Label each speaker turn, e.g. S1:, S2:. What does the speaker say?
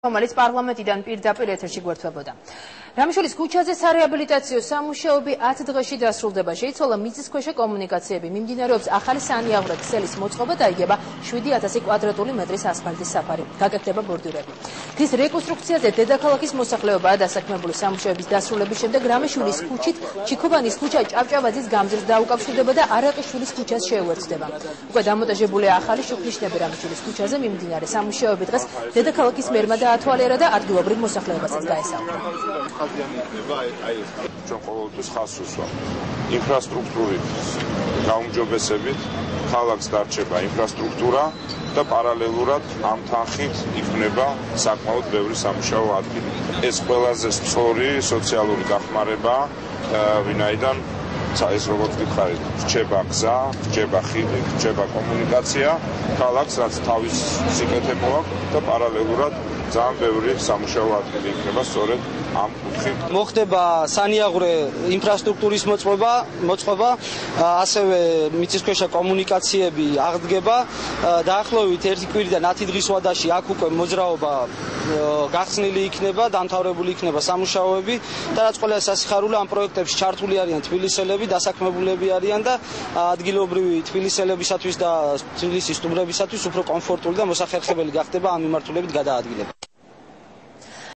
S1: რომელიც პარლამენტიდან პირდაპირ ეთერში გვერდთვებოდა. რამიშვილის ქუჩაზე სარეაბილიტაციო სამუშაოები 10 დღეში დასრულდება. შეიცვალა მიწისქვეშა კომუნიკაციები, მიმდინარეობს ახალი სანიაღვრე ქსელის მოწყობა და იგება 7000 კვადრატული მეტრის ასფალტის საფარი. გაკეთდება ბორდირები. ქვის რეკონსტრუქციაზე დედაქალაქის მოსახლეობაა დასაქმებული. სამუშაოების დასრულების შემდეგ რამიშვილის ქუჩით ჩიქოვანის ქუჩა ჭავჭავაძის გამზირს დაუკავშირდება და არაყიშვილის ქუჩას შეუერთდება. უკვე დამონტაჟებულია ახალი შუქნიშნები რამიშვილის ქუჩაზე მიმდინარე სამუშაოები დღეს დედაქალაქის მერმა ათვალიერა და ადგილობრივ მოსახლეობასაც გაესალმა.
S2: ჩვენ ყოველთვის ხაზს უსვამთ ინფრასტრუქტურით გაუმჯობესებით ქალაქს დარჩება ინფრასტრუქტურა და პარალელურად ამ თანხით იქმნება საკმაოდ ბევრი სამუშაო ადგილი. ეს ყველაზე სწორი სოციალური დახმარება, ვინაიდან ეს როგორც გითხარით, რჩება გზა, რჩება ხიდი, რჩება კომუნიკაცია, ქალაქს რაც თავის სიკეთე აქვს და პარალელურად ძალიან ბევრი სამუშაო ადგილი იქნება სწორედ ამ კუთხით.
S3: მოხდება სანიაღვრე ინფრასტრუქტურის მოწყობა, ასევე მიწისქვეშა კომუნიკაციები აღდგება. დაახლოებით 1 კვირიდან 10 დღის ვადაში აქ უკვე მოძრაობა გახსნილი იქნება, დამთავრებული იქნება სამუშაოები და რაც ყველაზე სასიხარულო ამ პროექტებში ჩართული არიან თბილისელები, დასაქმებულები არიან და ადგილობრივი თბილისელებისათვის და თბილისის სტუმრებისათვის უფრო კომფორტული და მოსახერხებელი გახდება ამ მიმართულებით გადაადგილება.